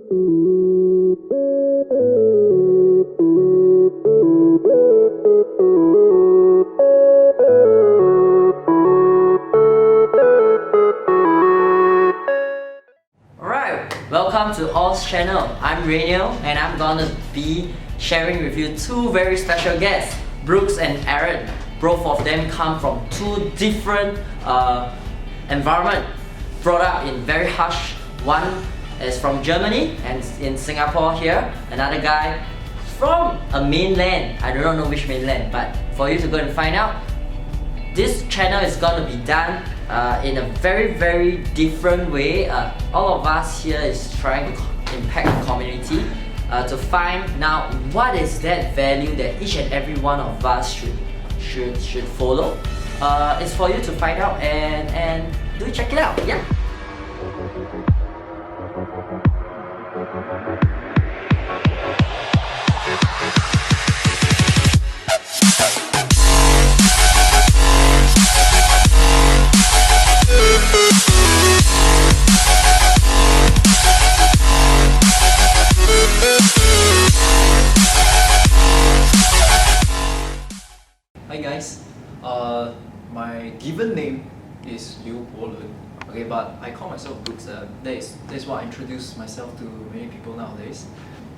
Alright, welcome to OARS channel. I'm Millennial and I'm gonna be sharing with you two very special guests, Brookes and Aaron. Both of them come from two different environment, brought up in very harsh. One is from Germany and in Singapore here. Another guy from a mainland. I don't know which mainland, but for you to go and find out. This channel is gonna be done in a very different way. All of us here is trying to impact the community to find now what is that value that each and every one of us should follow. It's for you to find out and do check it out. Yeah. Hi guys, my given name is Bolun. Okay, but I call myself Brookes. That is what I introduce myself to many people nowadays.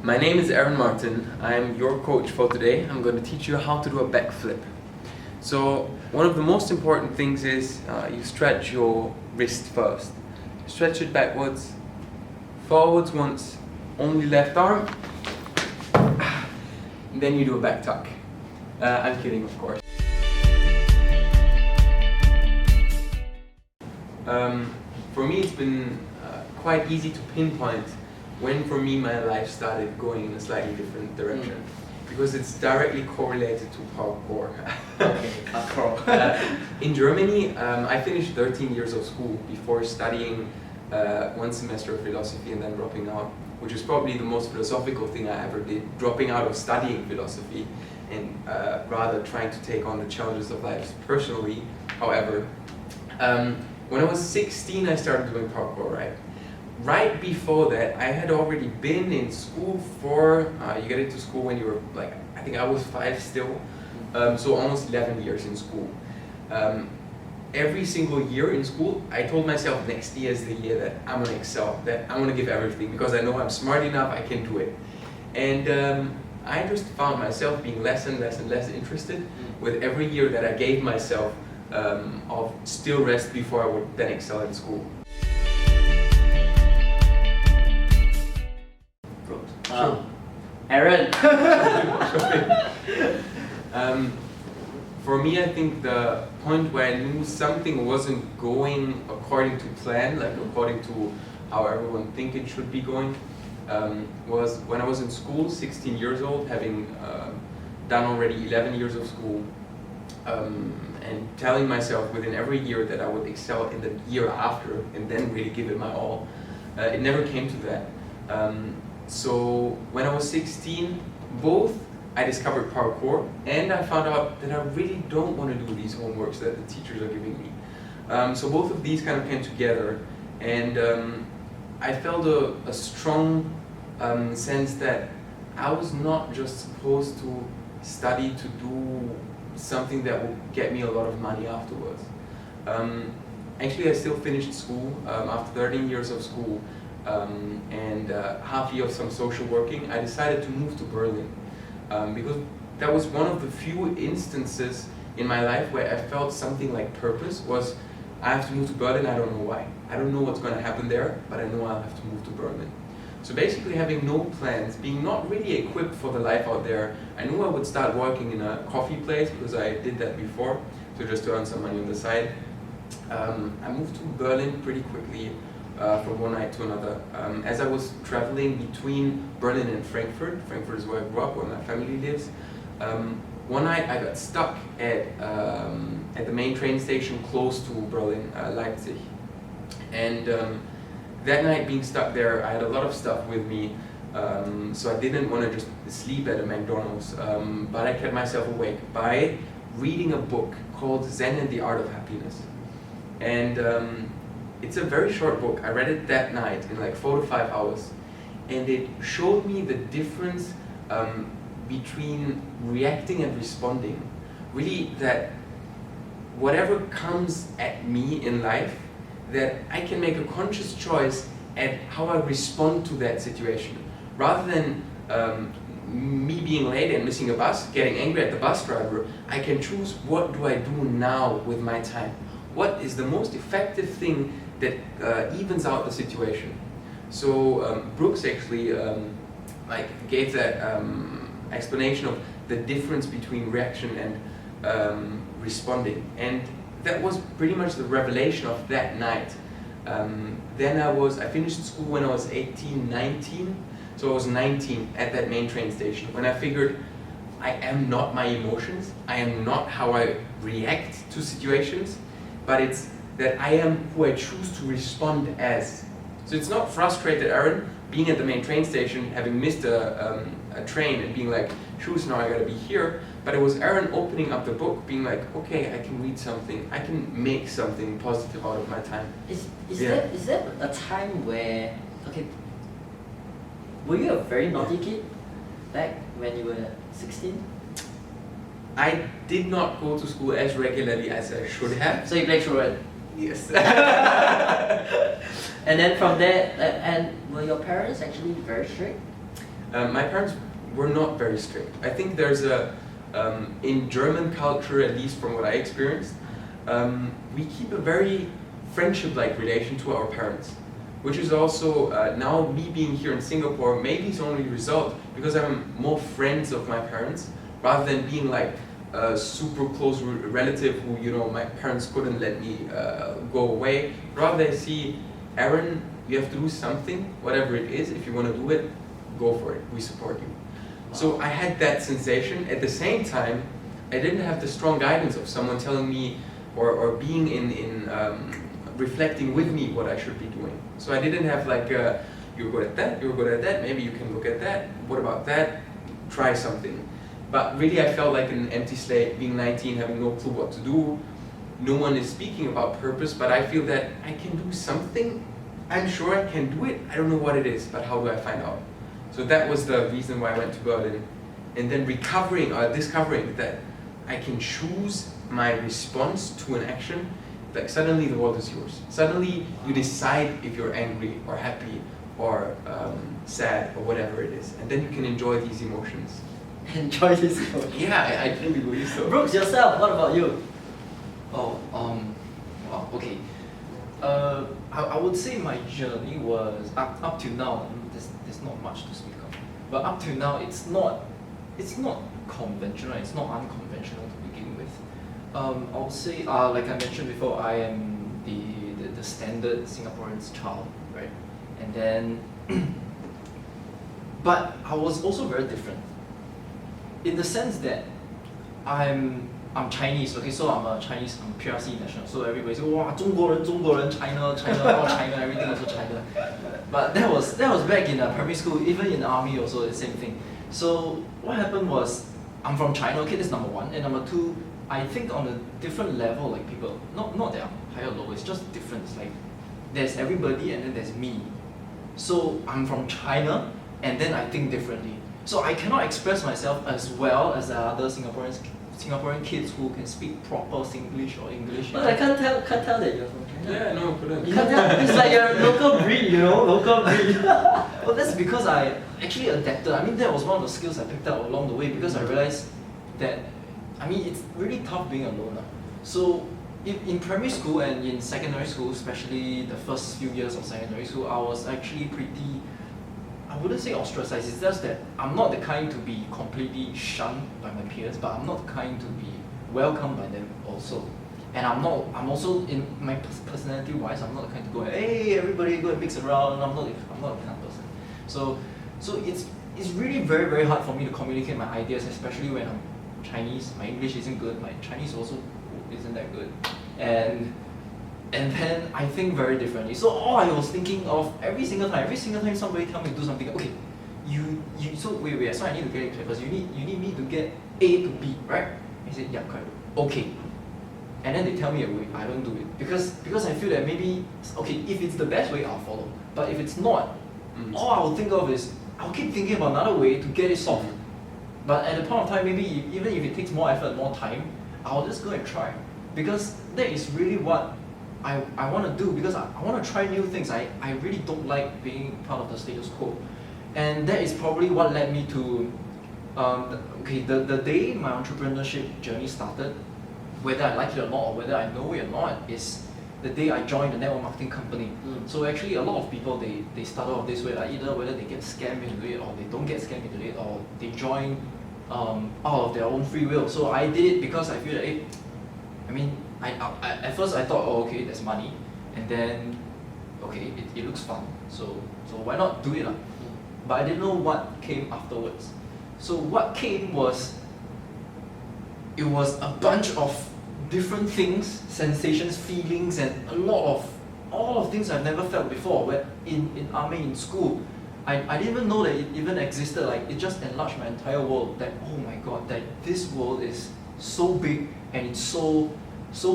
My name is Aaron Martin. I'm your coach for today. I'm going to teach you how to do a backflip. So one of the most important things is you stretch your wrist first. Stretch it backwards, forwards once, only left arm. Then you do a back tuck. I'm kidding, of course. For me, it's been quite easy to pinpoint when for me my life started going in a slightly different direction, because it's directly correlated to parkour. Okay, parkour. In Germany, I finished 13 years of school before studying one semester of philosophy and then dropping out, which is probably the most philosophical thing I ever did, dropping out of studying philosophy and rather trying to take on the challenges of life personally. However, when I was 16, I started doing parkour, right? Right before that, I had already been in school for, you get into school when you were like, I think I was 5 still, so almost 11 years in school. Every single year in school, I told myself next year is the year that I'm gonna excel, that I'm gonna give everything, because I know I'm smart enough, I can do it. And I just found myself being less and less interested with every year that I gave myself of still rest before I would then excel in school. Wow. Aaron. For me, I think the point where I knew something wasn't going according to plan, like according to how everyone think it should be going, was when I was in school, 16 years old, having done already 11 years of school, and telling myself within every year that I would excel in the year after and then really give it my all. It never came to that. So when I was 16, both I discovered parkour and I found out that I really don't want to do these homeworks that the teachers are giving me. So both of these kind of came together, and I felt a strong sense that I was not just supposed to study to do something that would get me a lot of money afterwards. Actually, I still finished school after 13 years of school and half year of some social working. I decided to move to Berlin because that was one of the few instances in my life where I felt something like purpose. Was I have to move to Berlin, I don't know why. I don't know what's going to happen there, but I know I'll have to move to Berlin. So basically having no plans, being not really equipped for the life out there, I knew I would start working in a coffee place because I did that before, so just to earn some money on the side. I moved to Berlin pretty quickly from one night to another. As I was traveling between Berlin and Frankfurt, Frankfurt is where I grew up, where my family lives, one night I got stuck at the main train station close to Berlin, Leipzig. And that night being stuck there, I had a lot of stuff with me, so I didn't want to just sleep at a McDonald's, but I kept myself awake by reading a book called Zen and the Art of Happiness. And it's a very short book. I read it that night in like 4 to 5 hours. and it showed me the difference between reacting and responding. Really, that whatever comes at me in life, that I can make a conscious choice at how I respond to that situation. Rather than me being late and missing a bus, getting angry at the bus driver, I can choose what do I do now with my time. What is the most effective thing that evens out the situation? So Brookes actually gave that explanation of the difference between reaction and responding, and that was pretty much the revelation of that night. Then I finished school when I was 18, 19, so I was 19 at that main train station when I figured I am not my emotions, I am not how I react to situations, but it's that I am who I choose to respond as. So it's not frustrated Aaron being at the main train station, having missed a train and being like, shoes, now I gotta be here. But it was Aaron opening up the book, being like, okay, I can read something, I can make something positive out of my time. Is there a time where, okay, were you a very naughty kid back when you were 16? I did not go to school as regularly as I should have. So you played truant? Yes. And then from there, and were your parents actually very strict? My parents were not very strict. I think there's in German culture, at least from what I experienced, we keep a very friendship-like relation to our parents, which is also, now me being here in Singapore, maybe it's only a result because I'm more friends of my parents, rather than being like a super close relative who, you know, my parents couldn't let me go away. Rather I see, Aaron, you have to do something, whatever it is, if you want to do it, go for it, we support you. So I had that sensation. At the same time, I didn't have the strong guidance of someone telling me or being in reflecting with me what I should be doing. So I didn't have like, you're good at that, you're good at that, maybe you can look at that, what about that, try something. But really I felt like an empty slate, being 19, having no clue what to do. No one is speaking about purpose, but I feel that I can do something. I'm sure I can do it, I don't know what it is, but how do I find out? So that was the reason why I went to Berlin. And then discovering that I can choose my response to an action, like suddenly the world is yours. Suddenly you decide if you're angry or happy or sad or whatever it is. And then you can enjoy these emotions. Enjoy this emotion. Yeah, I truly believe so. Brookes, yourself, what about you? Oh, wow, okay. I would say my journey was up till now. There's not much to speak of, but up till now it's not conventional. It's not unconventional to begin with. I would say, like I mentioned before, I am the standard Singaporean's child, right? And then, but I was also very different, in the sense that I'm Chinese, okay, so I'm a Chinese, I'm PRC national, so everybody says, wow, 中国人, China, all China, everything also China. But that was back in primary school, even in the army also the same thing. So what happened was, I'm from China, okay, that's number one, and number two, I think on a different level, like people, not that I'm higher or lower, it's just different. It's like, there's everybody and then there's me. So I'm from China, and then I think differently. So I cannot express myself as well as the other Singaporean kids who can speak proper Singlish or English. But I can't tell that you're from China. Yeah, no, couldn't. You can't tell. It's like you're a local breed, you know, local breed. Well, that's because I actually adapted. I mean, that was one of the skills I picked up along the way because I realized that, I mean, it's really tough being alone now. So in primary school and in secondary school, especially the first few years of secondary school, I was actually pretty, I wouldn't say ostracized, it's just that I'm not the kind to be completely shunned by my peers, but I'm not the kind to be welcomed by them also. And I'm also, in my personality wise, I'm not the kind to go, hey, everybody go and mix around, I'm not the kind of person. So it's really very, very hard for me to communicate my ideas, especially when I'm Chinese. My English isn't good, my Chinese also isn't that good. And then I think very differently. So all I was thinking of every single time somebody tell me to do something, okay, so wait, so I need to get it clear first. You need me to get A to B, right? I said, yeah, correct. Okay. And then they tell me a way, I don't do it. Because I feel that maybe, okay, if it's the best way, I'll follow. But if it's not, all I will think of is, I'll keep thinking about another way to get it solved. But at the point of time, maybe even if it takes more effort, more time, I'll just go and try. Because that is really what I want to do, because I want to try new things. I really don't like being part of the status quo. And that is probably what led me to, the day my entrepreneurship journey started, whether I like it or not, or whether I know it or not, is the day I joined the network marketing company. So actually a lot of people, they start off this way, like either whether they get scammed into it or they don't get scammed into it, or they join out of their own free will. So I did it because I feel that, I at first I thought, oh okay, there's money, and then okay, it looks fun, so why not do it lah? But I didn't know what came afterwards. So what came was, it was a bunch of different things, sensations, feelings, and all of things I've never felt before. Where in army, in school, I didn't even know that it even existed. Like, it just enlarged my entire world. That, oh my god, that this world is so big and it's so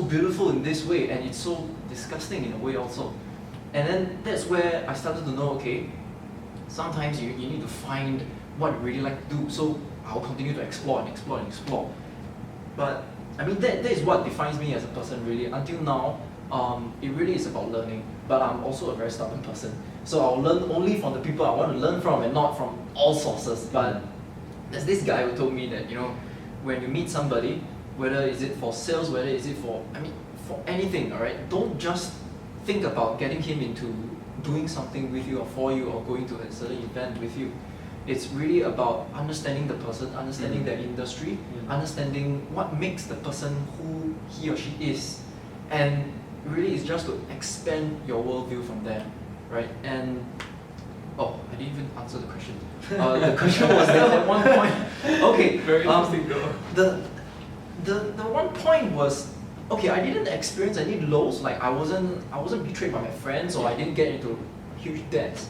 beautiful in this way, and it's so disgusting in a way also. And then that's where I started to know, okay, sometimes you need to find what you really like to do. So I'll continue to explore and explore and explore. But that is what defines me as a person really. Until now, it really is about learning. But I'm also a very stubborn person. So I'll learn only from the people I want to learn from, and not from all sources. But there's this guy who told me that, when you meet somebody, whether is it for sales, whether is it for anything, alright, don't just think about getting him into doing something with you or for you, or going to a certain event with you. It's really about understanding the person, understanding their industry, understanding what makes the person who he or she is. And really it's just to expand your worldview from there, right? And, oh, I didn't even answer the question. The question was that at one point, okay, Very interesting though. The one point was, okay, I didn't experience any lows, like I wasn't betrayed by my friends, or I didn't get into huge debts.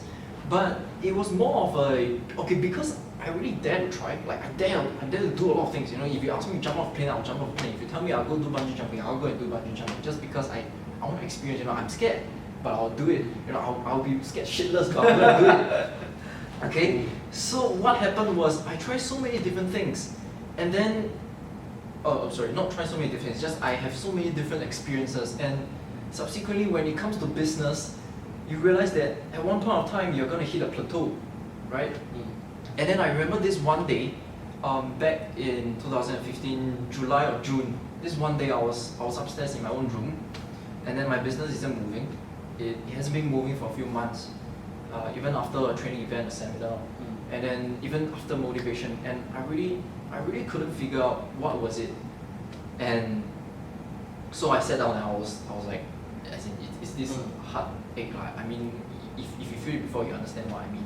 But it was more of a, okay, because I really dare to try, like I dare to do a lot of things. If you ask me to jump off a plane, I'll jump off a plane. If you tell me I'll go do bungee jumping, I'll go and do bungee jumping, just because I want to experience. I'm scared, but I'll do it. I'll be scared shitless, but I'm gonna do it. Okay, so what happened was, I tried so many different things, and then, not try so many different things, just I have so many different experiences, and subsequently when it comes to business, you realize that at one point of time you're going to hit a plateau, right? And then I remember this one day, back in 2015, July or June, this one day I was upstairs in my own room, and then my business isn't moving. It hasn't been moving for a few months, even after a training event, a seminar, and then even after motivation, and I really couldn't figure out what was it. And so I sat down and I was like, it's this heartache. If you feel it before you understand what I mean,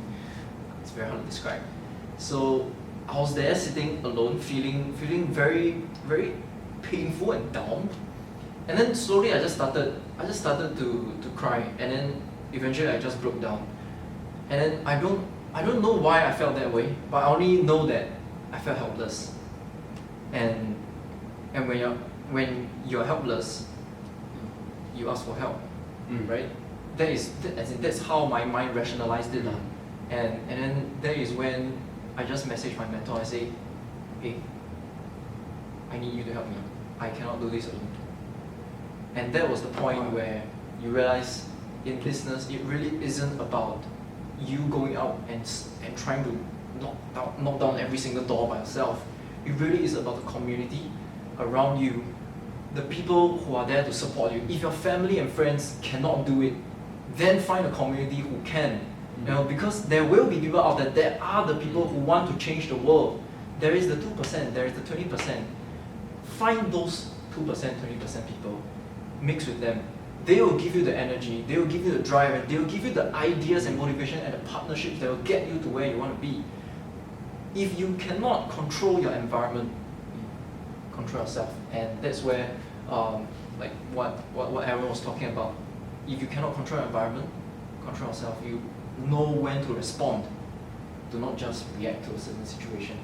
it's very hard to describe. So I was there sitting alone, feeling very, very painful and down. And then slowly I just started to cry, and then eventually I just broke down. And then I don't know why I felt that way, but I only know that I felt helpless. And when you're helpless, you ask for help, right? That's how my mind rationalized it. And then that is when I just messaged my mentor. I say, hey, I need you to help me. I cannot do this alone. And that was the point where you realize in business, it really isn't about you going out and trying to knock down every single door by yourself. It really is about the community around you, the people who are there to support you. If your family and friends cannot do it, then find a community who can. Because there will be people out there. There are the people who want to change the world. There is the 2%, there is the 20%. Find those 2%, 20% people, mix with them. They will give you the energy, they will give you the drive, and they will give you the ideas and motivation and the partnerships that will get you to where you want to be. If you cannot control your environment, control yourself. And that's where, like what Aaron was talking about. If you cannot control your environment, control yourself. You know when to respond. Do not just react to a certain situation.